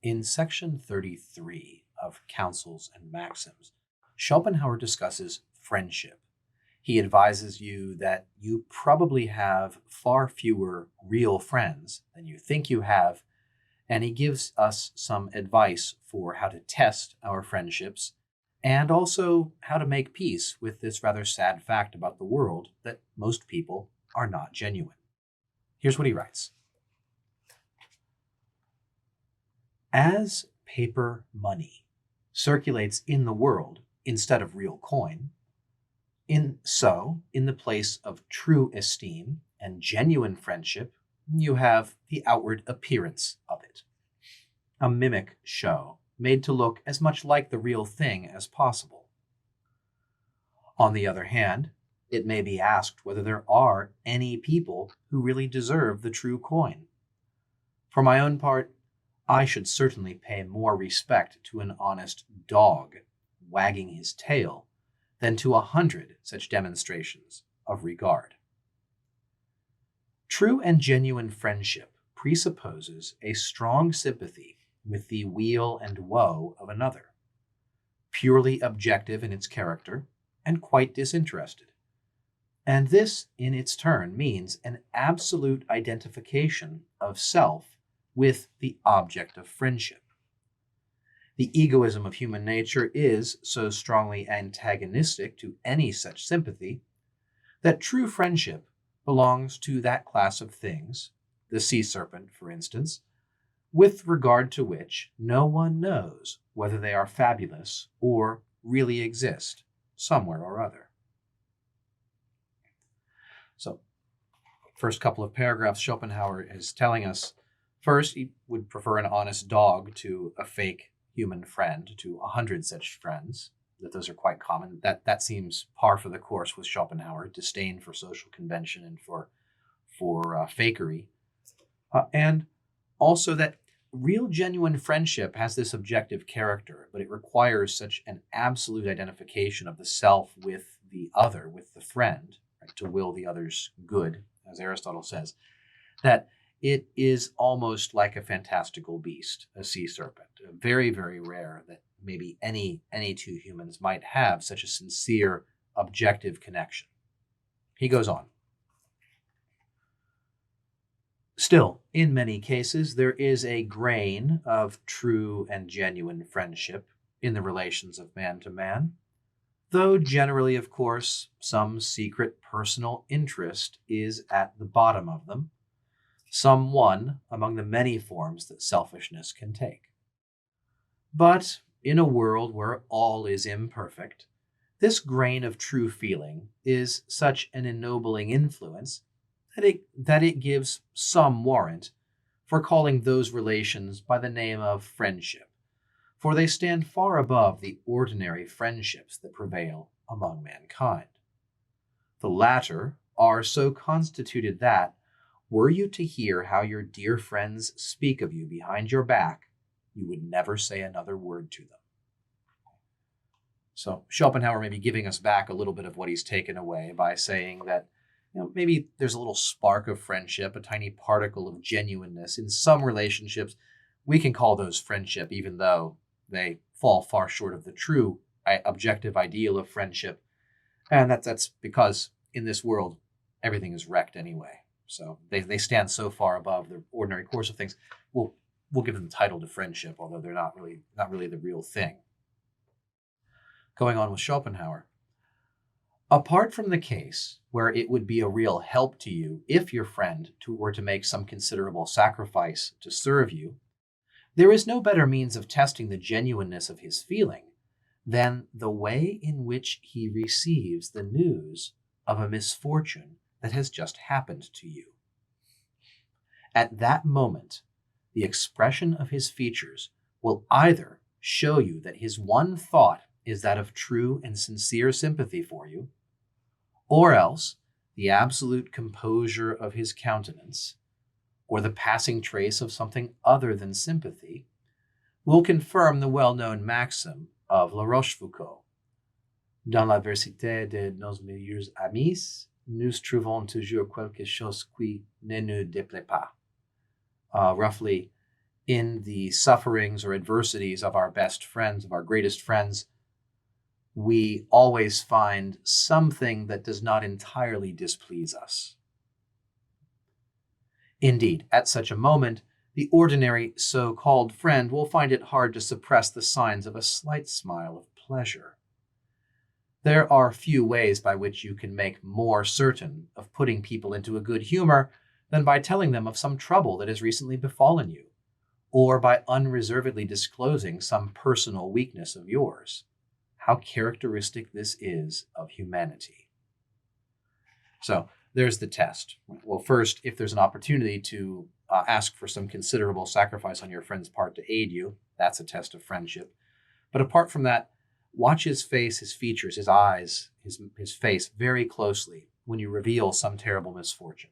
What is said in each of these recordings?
In section 33 of Counsels and Maxims, Schopenhauer discusses friendship. He advises you that you probably have far fewer real friends than you think you have, and he gives us some advice for how to test our friendships and also how to make peace with this rather sad fact about the world that most people are not genuine. Here's what he writes. As paper money circulates in the world instead of real coin, in the place of true esteem and genuine friendship, you have the outward appearance of it. A mimic show made to look as much like the real thing as possible. On the other hand, it may be asked whether there are any people who really deserve the true coin. For my own part, I should certainly pay more respect to an honest dog wagging his tail than to 100 such demonstrations of regard. True and genuine friendship presupposes a strong sympathy with the weal and woe of another, purely objective in its character and quite disinterested. And this, in its turn, means an absolute identification of self with the object of friendship. The egoism of human nature is so strongly antagonistic to any such sympathy that true friendship belongs to that class of things, the sea serpent, for instance, with regard to which no one knows whether they are fabulous or really exist somewhere or other. So, first couple of paragraphs, Schopenhauer is telling us, first, he would prefer an honest dog to a fake human friend, to 100 such friends, that those are quite common. That seems par for the course with Schopenhauer, disdain for social convention and for fakery. And also that real genuine friendship has this objective character, but it requires such an absolute identification of the self with the other, with the friend, right, to will the other's good, as Aristotle says, that it is almost like a fantastical beast, a sea serpent. Very, very rare that maybe any two humans might have such a sincere, objective connection. He goes on. Still, in many cases, there is a grain of true and genuine friendship in the relations of man to man, though generally, of course, some secret personal interest is at the bottom of them, some one among the many forms that selfishness can take. But in a world where all is imperfect, this grain of true feeling is such an ennobling influence that it gives some warrant for calling those relations by the name of friendship, for they stand far above the ordinary friendships that prevail among mankind. The latter are so constituted that, were you to hear how your dear friends speak of you behind your back, you would never say another word to them. So Schopenhauer may be giving us back a little bit of what he's taken away by saying that maybe there's a little spark of friendship, a tiny particle of genuineness in some relationships. We can call those friendship, even though they fall far short of the true objective ideal of friendship. And that's because in this world, everything is wrecked anyway. So they stand so far above the ordinary course of things. We'll give them the title to friendship, although they're not really the real thing. Going on with Schopenhauer. Apart from the case where it would be a real help to you if your friend were to make some considerable sacrifice to serve you, there is no better means of testing the genuineness of his feeling than the way in which he receives the news of a misfortune that has just happened to you. At that moment, the expression of his features will either show you that his one thought is that of true and sincere sympathy for you, or else the absolute composure of his countenance, or the passing trace of something other than sympathy, will confirm the well-known maxim of La Rochefoucauld. Dans l'adversité de nos meilleurs amis, nous trouvons toujours quelque chose qui ne nous déplaît pas. Roughly, In the sufferings or adversities of our best friends, of our greatest friends, we always find something that does not entirely displease us. Indeed, at such a moment, the ordinary so-called friend will find it hard to suppress the signs of a slight smile of pleasure. There are few ways by which you can make more certain of putting people into a good humor than by telling them of some trouble that has recently befallen you, or by unreservedly disclosing some personal weakness of yours. How characteristic this is of humanity. So there's the test. Well, first, if there's an opportunity to ask for some considerable sacrifice on your friend's part to aid you, that's a test of friendship. But apart from that, watch his face, his features, his eyes, his face very closely when you reveal some terrible misfortune.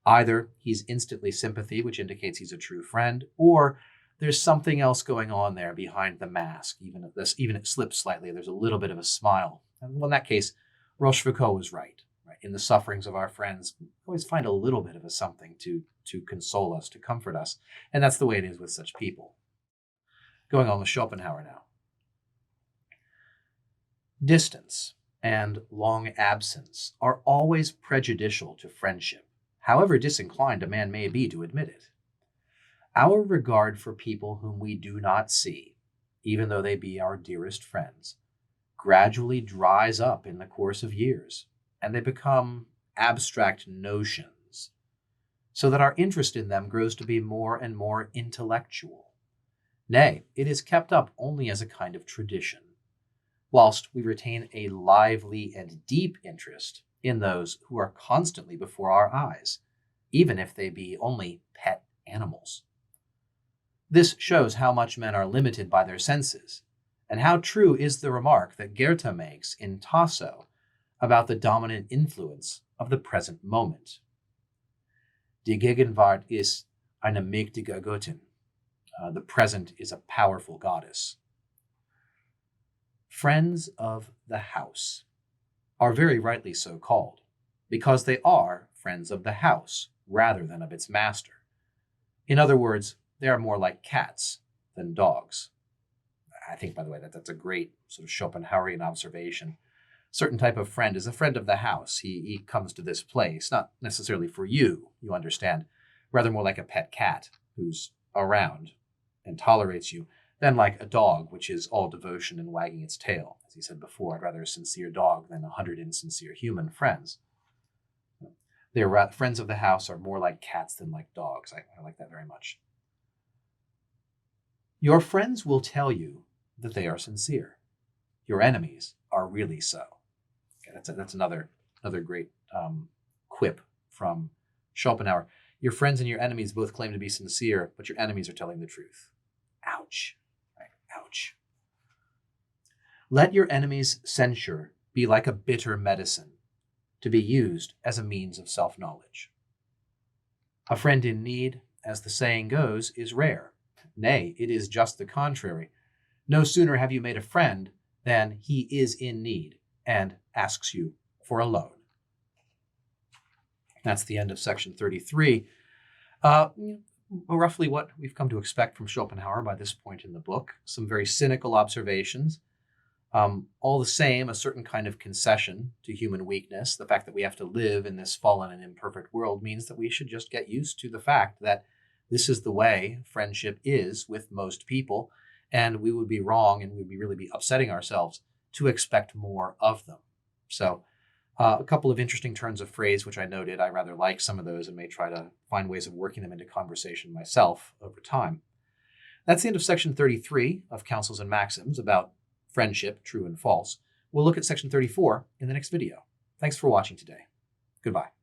Either he's instantly sympathy, which indicates he's a true friend, or there's something else going on there behind the mask. Even it slips slightly, there's a little bit of a smile. And well, in that case, Rochefoucauld was right. In the sufferings of our friends, we always find a little bit of a something to console us, to comfort us. And that's the way it is with such people. Going on with Schopenhauer now. Distance and long absence are always prejudicial to friendship, however disinclined a man may be to admit it. Our regard for people whom we do not see, even though they be our dearest friends, gradually dries up in the course of years, and they become abstract notions, so that our interest in them grows to be more and more intellectual. Nay, it is kept up only as a kind of tradition, whilst we retain a lively and deep interest in those who are constantly before our eyes, even if they be only pet animals. This shows how much men are limited by their senses, and how true is the remark that Goethe makes in Tasso about the dominant influence of the present moment. Die Gegenwart ist eine mächtige Göttin. The present is a powerful goddess. Friends of the house are very rightly so called, because they are friends of the house rather than of its master. In other words, they are more like cats than dogs. I think, by the way, that's a great sort of Schopenhauerian observation. Certain type of friend is a friend of the house. He comes to this place, not necessarily for you, you understand, rather more like a pet cat who's around and tolerates you, than like a dog, which is all devotion and wagging its tail. As he said before, I'd rather a sincere dog than 100 insincere human friends. Their friends of the house are more like cats than like dogs. I like that very much. Your friends will tell you that they are sincere. Your enemies are really so. Okay, that's another great quip from Schopenhauer. Your friends and your enemies both claim to be sincere, but your enemies are telling the truth. Ouch. Right? Ouch. Let your enemy's censure be like a bitter medicine, to be used as a means of self-knowledge. A friend in need, as the saying goes, is rare. Nay, it is just the contrary. No sooner have you made a friend than he is in need and asks you for a loan. That's the end of section 33. Roughly what we've come to expect from Schopenhauer by this point in the book. Some very cynical observations. All the same, a certain kind of concession to human weakness. The fact that we have to live in this fallen and imperfect world means that we should just get used to the fact that this is the way friendship is with most people, and we would be wrong and we'd really be upsetting ourselves to expect more of them. So a couple of interesting turns of phrase, which I noted. I rather like some of those and may try to find ways of working them into conversation myself over time. That's the end of section 33 of Counsels and Maxims about friendship, true and false. We'll look at section 34 in the next video. Thanks for watching today. Goodbye.